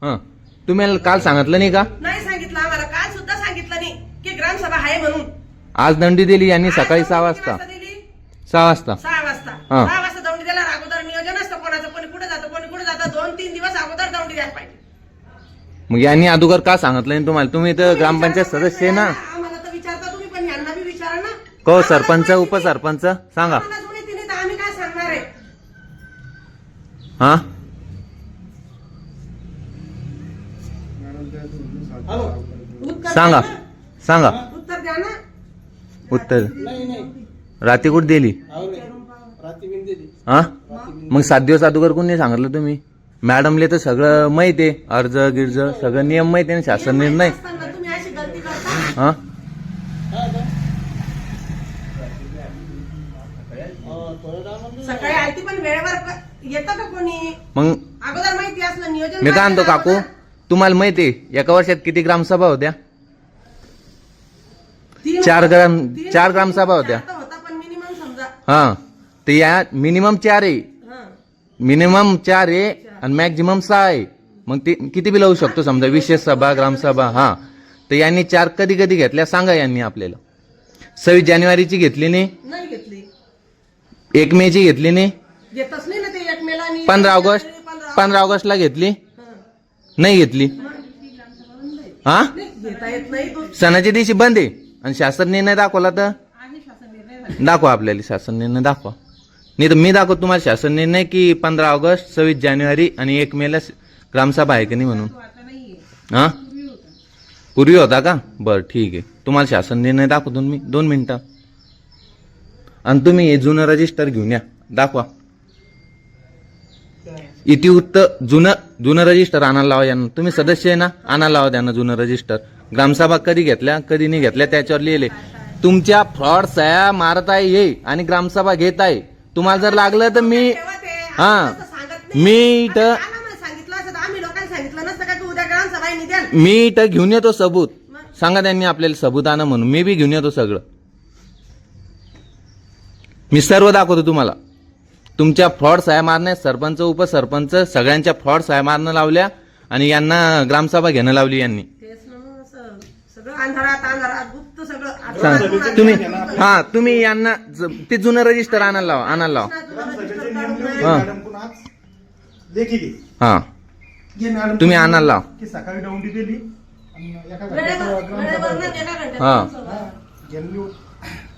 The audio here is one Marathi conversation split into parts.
हा, तुम्ही काल सांगितलं नाही का? नाही सांगितलं आम्हाला, काल सुद्धा सांगितलं नाही की ग्रामसभा आहे म्हणून. आज दंडी दिली यांनी सकाळी आज 6 दौंडी वाजता. किती दिली? 6 वाजता. 6 वाजता. हा. 6 वाजता दौंडी द्यायला अगोदर नियोजन असतं कोणाचं, कोणी कुठे जातं कोणी कुठे जातं, 2-3 दिवस अगोदर दौंडी द्यायला पाहिजे. मग यांनी अगोदर का सांगितलं नाही तुम्हाला? तुम्ही तर ग्रामपंचायत सदस्य आहे ना. आम्हाला तर विचारता तुम्ही, पण यांना बी विचारा ना. को सरपंच उपसरपंच सांगा. आम्हाला जुने तिने तर आम्ही काय सांगणार आहे? हा, उत्तर सांगा द्या ना. सांगा उत्तर द्या ना. उत्तर. रात्री कुठे दिली? हा, मग 7 दिवस अगोदर कोणी सांगितलं तुम्ही? मॅडमले तर सगळं माहित आहे, अर्ज गिर्ज सगळं नियम माहित आहे ना, शासन निर्णय. असताना तुम्ही अशी गलती करता. हा, सकाळी आलती पण वेळेवर येतं का कोणी? मग अगोदर माहिती असलं नियोजन. मी काय म्हणतो काकू, तुम्हाला माहिती आहे एका वर्षात किती ग्रामसभा होत्या? 4 ग्रामसभा होत्या. होता पण मिनिमम समजा. हा, तर या मिनिमम 4 आहे, मिनिमम 4 आहे आणि मॅक्झिमम 6 आहे. मग ते किती बी लावू शकतो समजा, विशेष सभा ग्रामसभा. हा, तर यांनी 4 कधी कधी घेतल्या सांगा यांनी आपल्याला. 26 जानेवारीची घेतली नाही, नाही घेतली, 1 मेची घेतली नाही, घेतच नाही ना ते 1 मेला आणि 15 ऑगस्टला घेतली नाही, घेतली. हा, घेता येत नाही तो. सणाच्या दिवशी बंद आहे आणि शासन निर्णय दाखवला तर दाखवा आपल्याला, शासन निर्णय दाखवा. नाही तर मी दाखवतो तुम्हाला शासन निर्णय की 15 ऑगस्ट 26 जानेवारी आणि 1 मेला ग्रामसभा आहे की नाही म्हणून. हा, पूर्वी होता का? बरं ठीक आहे, तुम्हाला शासन निर्णय दाखवतो मी 2 मिनिटं. आणि तुम्ही हे जुनं रजिस्टर घेऊन या, दाखवा. इतिवृत्त जुनं रजिस्टर आणायला लावा यांना. तुम्ही सदस्य आहे ना, आणायला लावा त्यांना जुनं रजिस्टर. ग्रामसभा कधी घेतल्या कधी नाही घेतल्या त्याच्यावर लिहिले. तुमच्या फ्रॉड सह्या मारत आहे हे आणि ग्रामसभा घेत आहे. तुम्हाला जर लागलं तर मी इथं सांगितलं असं आम्ही लोकांनी सांगितलं नसतं का तू उद्या ग्रामसभा आहे निद्याल. मी इथं घेऊन येतो सबूत. सांगा त्यांनी आपल्याला सबूत आणा म्हणून, मी बी घेऊन येतो सगळं. मी सर्व दाखवतो तुम्हाला. तुमच्या फ्रॉड सह्या मारण्या, सरपंच उपसरपंच सगळ्यांच्या फ्रॉड सह्या मारणं लावल्या आणि यांना ग्रामसभा घेणं लावली यांनी. तेच ना मग असं सगळं अंधारात गुप्त सगळं. तुम्ही यांना ते जुनं रजिस्टर आणायला लावा. हा, तुम्ही आणायला लावा. सकाळी दौंडी दिली हा,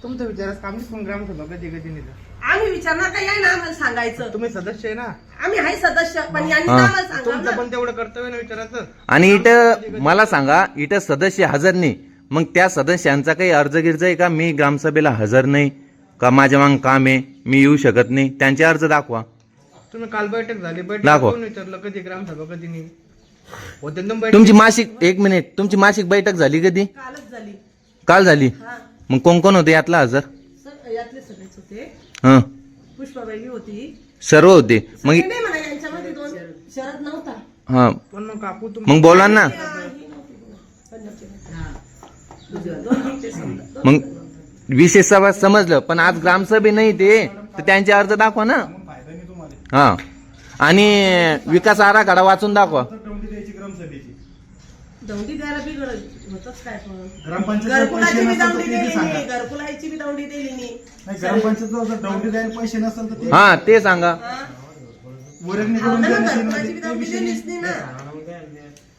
तुमचं विचारास काम नाही. ग्रामसभा कधी कधी नाही आम्ही विचारणार का याय ना आम्हाला सांगायचं. तुम्ही सदस्य आहे ना, आम्ही आहे सदस्य, पण यांनी हा. आम्हाला सांगा तुमचं ना. पण तेवढं कर्तव्य ना विचारायचं. आणि इथं मला सांगा, इथं सदस्य हजर नाही, मग त्या सदस्यांचा काही अर्ज गिर्ज आहे का? मी ग्रामसभेला हजर नाही का, माझ्या मागं काम आहे, मी येऊ शकत नाही, त्यांचे अर्ज दाखवा. तुम्ही काल बैठक झाली, बैठक दाखवा. कोण विचारलं कधी ग्रामसभा कधी नाही होते ना बैठक? तुमची मासिक, 1 मिनिट, तुमची मासिक बैठक झाली कधी? कालच झाली. काल झाली. हा, मग कोण कोण होते यातला हजर? यातले सगळेच होते. हं, पुष्पाबाई होती. सर्व होते. मग सगळे नाही म्हणा, यांच्यामध्ये 2 शरद नव्हता. हा, पण मग काकू मग बोला ना. मग विशेष सभा समजलं, पण आज ग्रामसभे नाही ते, तर त्यांचे अर्ज दाखवा ना. फायदा नाही तुम्हाला. हा, आणि विकास आराखडा वाचून दाखवा. दौंडी द्यायची ग्रामसभेची. दौंडी द्यायला बी होतच काय पण. ग्रामपंचायत घरकुलाची पैसे बी नसेल तर दौंडी ते बी दिली सांगा. नाही, घरकुलाची बी दौंडी दिली नाही. नाही, ग्रामपंचायत जर दौंडी द्यायला पैसे नसेल तर ते हा, ते सांगा. वर्गणी करून देण्यात येईल घरकुलाची बी ते दौंडी विषय दिलीच नाही. नाही ना.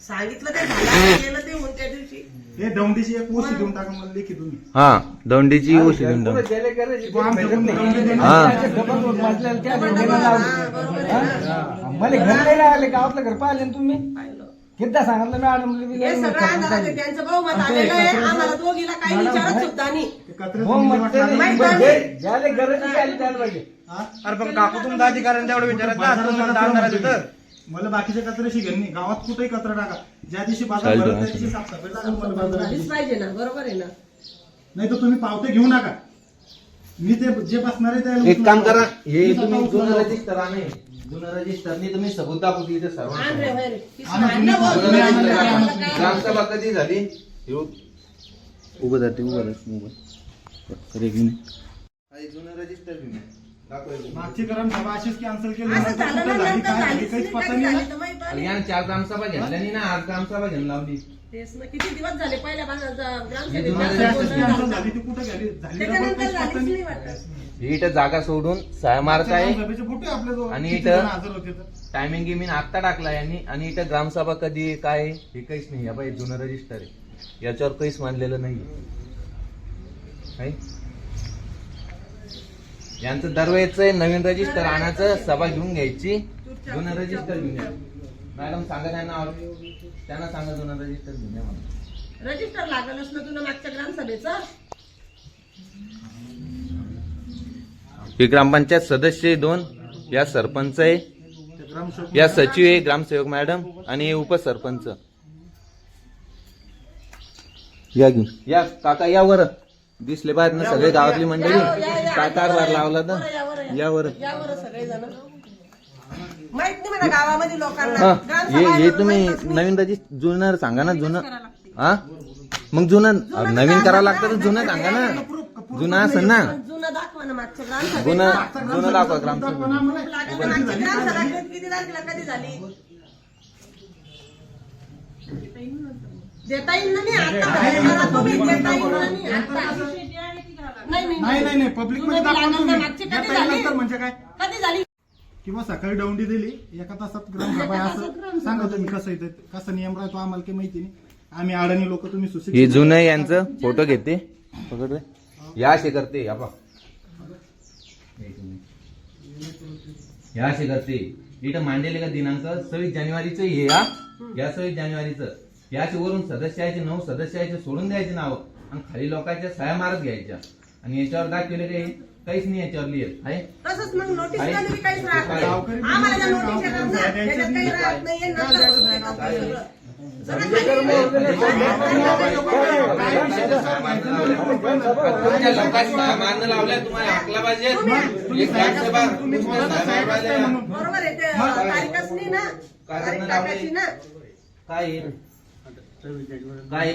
सांगितलं ते झालं, केलं ते होऊन त्या दिवशी. हे दौंडीची एक पोस्ट देऊन टाका मला लेखी तुम्ही. हा, दौंडीची उशी देऊन टाका. तो आमच्याकडून दौंडी देण्याची हा. मला घर नाही राहिले, गावातलं घर पाहिले ना तुम्ही? पाहिलं. किती सांगितलं मॅडम? हे सगळं अंधारात आहे. त्यांचं बहुमत आलेलं आहे. आम्हाला दोघीला काही विचारत सुद्धा नाही. ते कचऱ्याचं हो, विल्हेवाट मग ते लागली. माहित नाही, नाही. ज्याला गरज आहे त्याला द्यायला पाहिजे. हा? अरे पण काकू तुमचा अधिकाऱ्यांनी तेवढं विचारत ना, तुम्हाला बाजारात अंधारात कचरा येतं. मला बाकीच्या कचऱ्याशी घेऊन नाही. गावात कुठेही कचरा टाका. ज्या दिवशी बाजार चालतं, भरत त्या दिवशी साफसफाई टाका मला बाजारात. झालीच पाहिजे ना, बरोबर आहे ना. नाही तर तुम्ही पावते घेऊ नका. मी ते जे बसणार आहे त्याला एक काम करा, मी हे स्वतः तुम्ही उचलून जुनं जातो. रजिस्टर आणा. जुनं रजिस्टर नाही तुम्ही सबूत दाखवतो इथे सर्व. आण रे, होय रे. आणा, आण ना, तुम्ही- बोल. तुम्ही आणा, आम्हाला आणा. काय- ग्रामसभा कधी झाली? उभं जाते, उभं राहते, उभं. एक मिनिट. जुनं रजिस्टर घेऊन या. मागची ग्रामसभा अशीच कॅन्सल केली असं नंतर झालं कुठं ना, झाली नंतर काय झाली झालीच काहीच नाही, पत्ता कधी नाही झाली तर माहित नाही. यानं 4 ग्रामसभा घेतल्या नाही ना, आज ग्रामसभा घेऊन लावली. तेच ना, किती दिवस झाले पहिल्या हे मागची अशीच कॅन्सल झाली ती कुठं झाली झाली डबल त्याच्यानंतर काहीच पत्ता झालीच नाही नाही वाटत. इथं जागा सोडून साया मारत आहे ग्रामसभेचे फोटो आहे आपल्याजवळ. आणि किती इथं- जण हजर होते तर. टायमिंग गिमिंग आत्ता टाकला यांनी आणि इथं ग्रामसभा कधी आहे, काय आहे, हे काहीच नाही. या बाई जुनं रजिस्टर आहे, याच्यावर काहीच मानलेलं नाही. यांचं दरवेळेच नवीन रजिस्टर आणायचं, सभा घेऊन घ्यायची, जुनं रजिस्टर घेऊन घ्या. मॅडम सांगा त्यांना सांगा जुनं रजिस्टर घेऊन या म्हणून. रजिस्टर लागलच ना तुला मागच्या ग्रामसभेचं. हे ग्रामपंचायत सदस्य आहे 2, या सरपंच आहे, ते ग्रामसेवक या सचिव आहे, ग्रामसेवक मॅडम आणि उपसरपंच. या घेऊन या काका, यावर दिसले पाहिजे ना सगळे गावातली मंडळी. काय कारभार लावला तर यावर. यावर सगळे जण माहित नाही मला गावामध्ये लोकांना. हा ग्रामसभा हे म्हणून तुम्ही माहीतच नाही. नवीन रजिस्टर जुनं सांगा ना, जुनं. हा मग जुनं नवीन करावं लागतं तर जुनं सांगा ना, जुनं असं ना. जुनं दाखवा ना मागच्या ग्रामसभेचं. जुनं दाखवा ग्रामसभा. लागेल ना, मागची ग्रामसभा किती तारखेला कधी झाली? देता येईल ना नाही आता मला तुम्ही देता येईल ना नाही आता. नाही पब्लिक मध्ये जुनं दाखवा लागलं तुम्ही. ना, मागची कधी देता झाली? येईल नंतर म्हणजे काय कधी झाली? किंवा सकाळी दौंडी दिली एका तासात ग्रामसभा आहे असं सांगा तुम्ही. कसं येतं कसा नियम राहतो आम्हाला काही माहिती नाही. आम्ही अडाणी लोक, तुम्ही हे सुशिक्षित. जुनं यांचं फोटो घेते, पकड रे. या असे करते, या पा या असे करते. इथं मांडलेले का दिनांक 26 जानेवारीचं हे या 26 जानेवारीचं. याचे वरून सदस्याचे 9 सदस्याचे सोडून द्यायचे नाव आणि खाली लोकांच्या सह्या मारत घ्यायच्या आणि याच्यावर दाखवले काही काहीच नाही याच्यावर लिहित आहे. तसंच मग नोटीस मध्ये काहीच राहत नाही. आम्हाला त्या नोटीस येतात ना, त्याच्यात काही राहत नाहीये. नंतर होतं ते काम सगळं. तुमच्या लोकांची सह्या मारणं लावल्या, तुम्हाला हाकला पाहिजे. एक ग्रामसभा बरोबर आहे ते तारीखच नाही ना, तारीख टाकायची ना. काय आहे? काय आहे?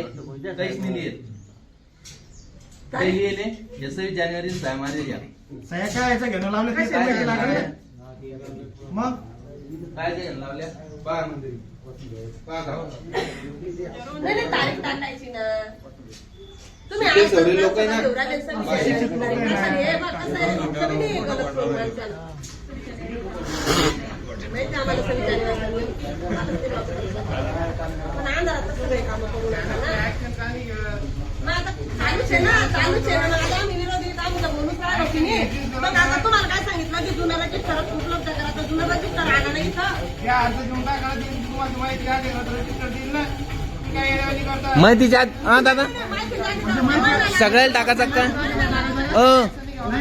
काहीच नाही लिहित. काही लिहिले 26 जानेवारी सह्या मारलेल्या. सह्या काय याचं घेणं लावलं ते कशा माहिती लागलं. मग काय ते लावल्या पहा गाव. नाही तारीख टाकायची ना. तुम्ही ते आज सगळे लोक आहे ना. एवढा दिवसांनी शिक्षित लोक आहे ना. कसं आहे, बा, कसं आहे, कमी नाही आहे गलत करून माणसाला. माहिती आहे आम्हाला सगळी जानेवारी. पण अंधारात तर सगळे कामं करून आणा ना. मग आता चालूच आहे ना, चालूच आहे ना. आता आम्ही विरोधी आम्ही तर म्हणून काय होती नाही. मग आता तुम्हाला काय सांगितलं की जुनं रजिस्टर उपलब्ध करा, तर जुनं रजिस्टर आणा नाही इथं. या अर्ज घेऊन काय करा, तुम्हाला माहिती काय रजिस्टर देईल ना, काय येण्यावानी करता. माहितीच्या हा दादा माहिती झाली. सगळ्याला टाकायचा काय?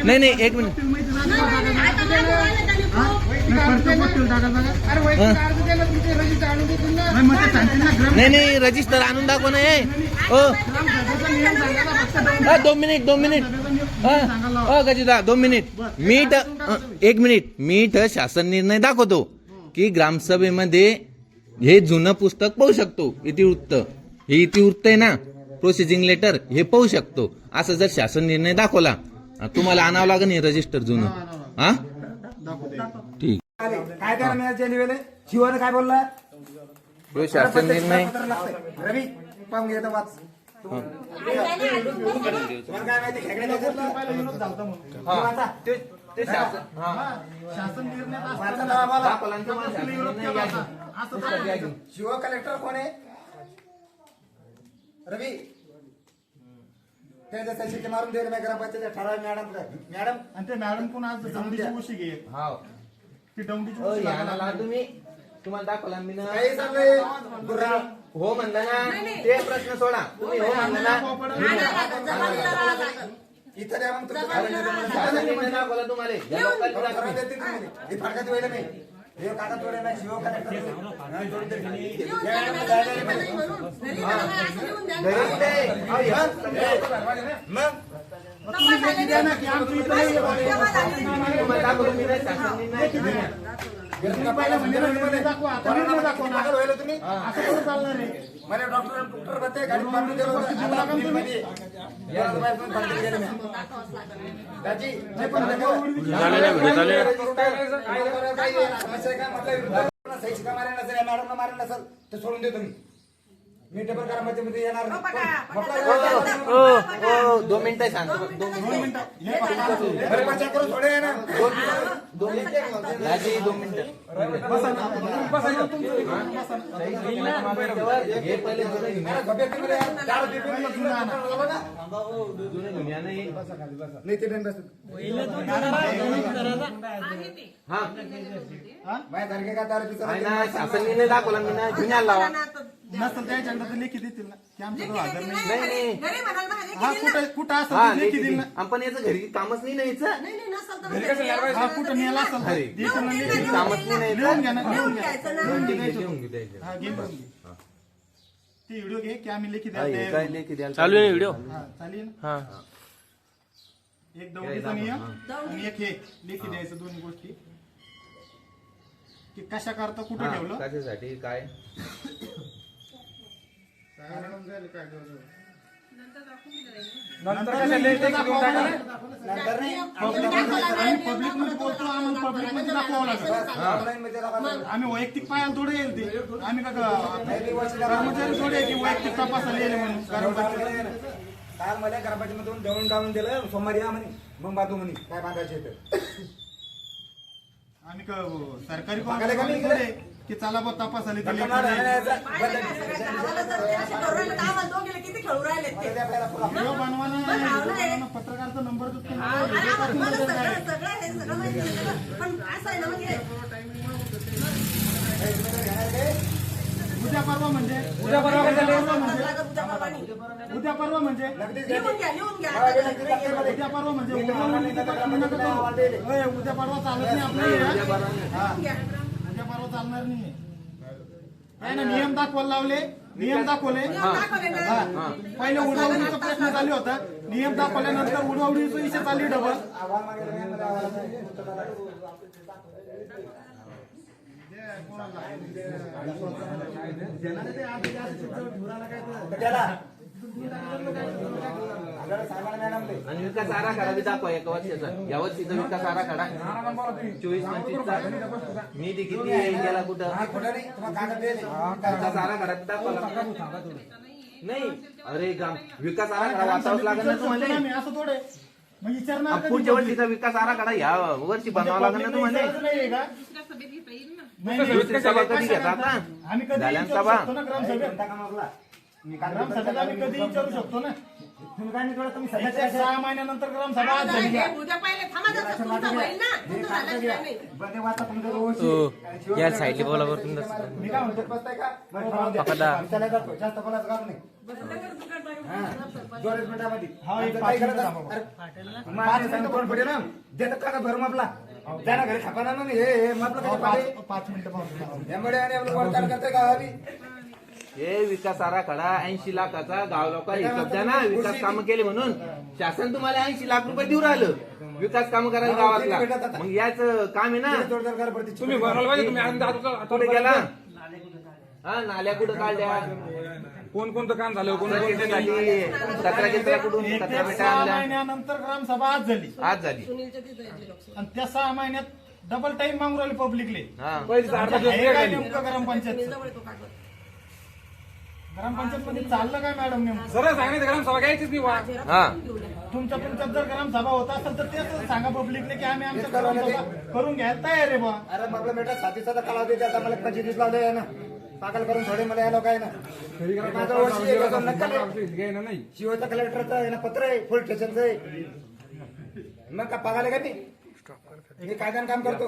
नाही 1 मिनिट. आता माहिती झाली त्यांनी. अरे वैयक्तिक अर्ज दिला तुमचे रजिस्टर आणून देतील ना. नाही, मग ते सांगतील ना ग्राम नाही रजिस्टर आणून दाखव ना. ग्रामसभेचा नियम सांगा ना फक्त 2 मिनिट. गजिदा 2 मिनिट. 1 मिनिट. मी इथं शासन निर्णय दाखवतो की ग्रामसभेमध्ये हे जुनं पुस्तक पाहू शकतो. इतिवृत्त, हे इतिवृत्त आहे ना, प्रोसिजिंग लेटर, हे पाहू शकतो. असं जर शासन निर्णय दाखवला, तुम्हाला आणावं लागेल हे रजिस्टर जुनं. हा ठीक. काय करा मी निवेदन शिवाने काय बोलला तो शासन निर्णय रवी पाहून घेतो वाच. तुम्हाला काय माहिती खेकड्याला घेतलं? विरोध झालता म्हणून. ते शासन शासन निर्णय वाचा ना आम्हाला. दाखवला आणि तुम्हाला शासन निर्णय घ्यायचा. असं झालं. शिव कलेक्टर कोण आहे? रवी त्याच्या सचिवचे मारून दे रे ग्रामपंचायत ठराव मॅडम. मॅडम आणि ते मॅडम कोण आज दौंडीची उशी घे हाव. ती दौंडीची ओ, उशी या लागायला ना तुम्ही, तुम्हाला दाखवला मी ना. काही सांगले गुर्रा हो म्हणलं ना, ते प्रश्न सोडा. तुम्ही हो म्हणलं ना. इथं द्या मग तुमचं शासन निर्णय दाखवला तुम्हाला. या लोकांची ठराव दाखवली. देते तुम्ही. हे फडकाची वेळ नाही. हे काका तोडे ना शिव कलेक्टर घरीच ते. अहो, या मग द्या ना की आमची इथं नाही आहे. तुम्हाला दाखवलं मी ना शासन निर्णय. तुम्ही पहिला म्हणजे निर्णय दाखवा, आता निर्णय दाखवा ना. तुम्ही असं करून चालणार आहे. मला डॉक्टर बघते गाडी मारून दिलं होतं. आता आपण मध्ये याला बाहेर पण फाडली गेली नाही. दाजी नाही, पण नका उडवी. सही का मारे नसेल मॅडम मारे नसेल तर सोडून देतो मी डबल करामध्ये मध्ये येणार नाही. हो 2 मिनिटं शांत बस, 2 मिनिटं. बरं, बच्चा करून थोडे आहे ना. 2 मिनिटं दाजी, 2 मिनिटं. बसा ना. बसा ना तुमचं. हे पहिले जुने घेऊन या. झोपेमध्ये यार, दारू पिऊन पहिलं जुनं आणा. जुने घेऊन या नाही. नाही ते नाही बसत. हा माझ्या सारखे काय दारू पिऊन आहे ना, शासन निर्णय दाखवला मी ना, घेऊन यायला लावा. नसेल त्याच्याकडे तर लेखी देतील ना की आमच्याकडे हजर नाही. नाही. घरी म्हणाल ना, लेखी हा दिली ना. कुठं असेल हा तर लेखी देईल ना. आपण याचं घरी कामच नाही न्यायचं. नाही, नाही, नसेल तर मग हा कुठं नेला असेल तर अरे. देतील ना, लेखी देईल. कामच नाही न्यायचं. लिहून घ्या ना, लिहून घ्या. घ्यायचं ना. लिहून ठीक आहे, घ्यायचं. लिहून घेऊ द्यायचं. हा घेऊन घे. ते व्हिडिओ घे की आम्ही लेखी हा, हे द्यायला काय तयार लेखी द्यायला चालू आहे व्हिडिओ. हा चालेल ना. हा एक दौडीचा नियम आणि एक हे लेखी द्यायचं, दोन्ही गोष्टी की कशा करता कुठं हा, ठेवलं. कशासाठी काय नंतर कसं लेखी दाखवावं लागेल. आम्ही पब्लिक मध्ये बोलतो, आम्हाला पब्लिक मध्ये दाखवावं लागेल. आम्ही वैयक्तिक पाहायला थोडे येईल ते. आम्ही का कर्मचारी थोडे की वैयक्तिक तपासायला येईल म्हणून कर्मचारी. काल मला ग्रामपंचायतीमधून दळून डाळून दिलं, सोमवारी या म्हणे मग बांधू म्हणे काय बांधायचे तर. आम्ही का सरकारी बघायला का नाही थोडे की चला बा तपासायला दिले बंद पाहिलं का, सगळ्या गावाला जर ते असे करू राहिले तर आम्हाला दोघीला किती खेळू राहिले ते. व्हिडिओ बनवाना, पत्रकारचा नंबर देतो. अरे आम्हाला सगळं हे सगळं माहिती आहे सगळं. पण असं आहे ना, म्हणजे उद्या परवा म्हणजे उद्या परवा नाही. उद्या परवा म्हणजे लिहून घ्या, लिहून घ्या. उद्या परवा म्हणजे उद्या परवा चालत नाही आपल्याला. हा. उद्या परवा चालणार नाही. काय ना, नियम दाखवायला लावले, नियम दाखवले. दाखवले ना. हा. पहिले उडवडीचा प्रश्न चालू होता, नियम दाखवल्यानंतर उडवडीचा विषय चालली डबल. आणि विकास आराखडा बी दाखवा एका वर्षाचा. या वर्षीचा विकास आराखडा 24-25 निधी किती आहे, गेला कुठं, विकास आराखडा बी दाखवा. नाही अरे विकास आराखडा वाचावाच लागेल ना तुम्हाला. आम्ही असं थोडे मग विचारणार कधी पुढच्या वर्षीचा विकास आराखडा या वर्षी बनवावा लागेल ना तुम्हाला. विचारायचं नाहीये का? नाही, दुसरी सभा कधी घेता आता आम्ही कधी झाल्यानं विचारू सभा. शकतो ना ग्रामसभेत. ग्रामसभेत आम्ही कधी विचारू शकतो ना. याच्या 6 महिन्यानंतर ग्रामसभा आज झाली का? उद्या पहिले थांबा जरा, तुमचं होईल ना. तुमचं झाल्याशिवाय नाही. या साईडला बोला बरं तुम्ही. मी काय म्हणतो पकडा. जास्त बोलायचं काम नाही. दोनच मिनिटामध्ये. हा, एक 5 मिनिटं थांबा. 5 मिनिटं कोण पडेल ना देतात का भरून आपला त्याला घरी खापाना ना हे मापलं कसं पाहिजे 5 मिनिटं पाहू. त्यामुळे आणि आपलं वरचार करतोय गावावी. हे विकास आराखडा 80 लाखाचा गाव लोक हिशोब द्या ना. विकास कामं केले म्हणून शासन तुम्हाला 80 लाख रुपये देऊ राहिलं विकास कामं करायला गावातला. मग याच काम आहे ना. जोरदार करा पडते. तुम्ही भरायला पाहिजे. तुम्ही कुठे गेला. हा, नाल्या कुठं काढल्या, कोणतं काम झालं, कचरा झाली, कचरा घेतला कुठून, एक कचरा ते पेट्या 6 आणल्या. महिन्यानंतर ग्रामसभा आज झाली आज झाली. सुनीलच्या तिथं येते लोकसभा. आणि त्या 6 महिन्यात डबल टाइम मागू राहिले पब्लिकले. हा काय नेमकं ग्रामपंचायत जवळ तो कागद. ग्रामपंचायत मध्ये चाललं काय मॅडम नेमकं? सरळ सांगितलं ग्रामसभा घ्यायचीच नाही बा. हा. तुमच्यात जर ग्रामसभा होत असेल तर तेच सांगा पब्लिकले की आम्ही आमच्या ग्रामसभा करून घ्यायला तयार आहे बा. अरे आपला बेटा 7 कालावधी द्यायचा मला 25 लावले आहे ना पागल करून थोडे मला या लोक आहे ना माझं वर्षी एक होतं, नक्कल आहे. नाही शिवचा कलेक्टरचं आहे ना पत्र आहे पोलीस स्टेशनचं आहे. मग का पागाले का मी कायद्यानं काम करतो.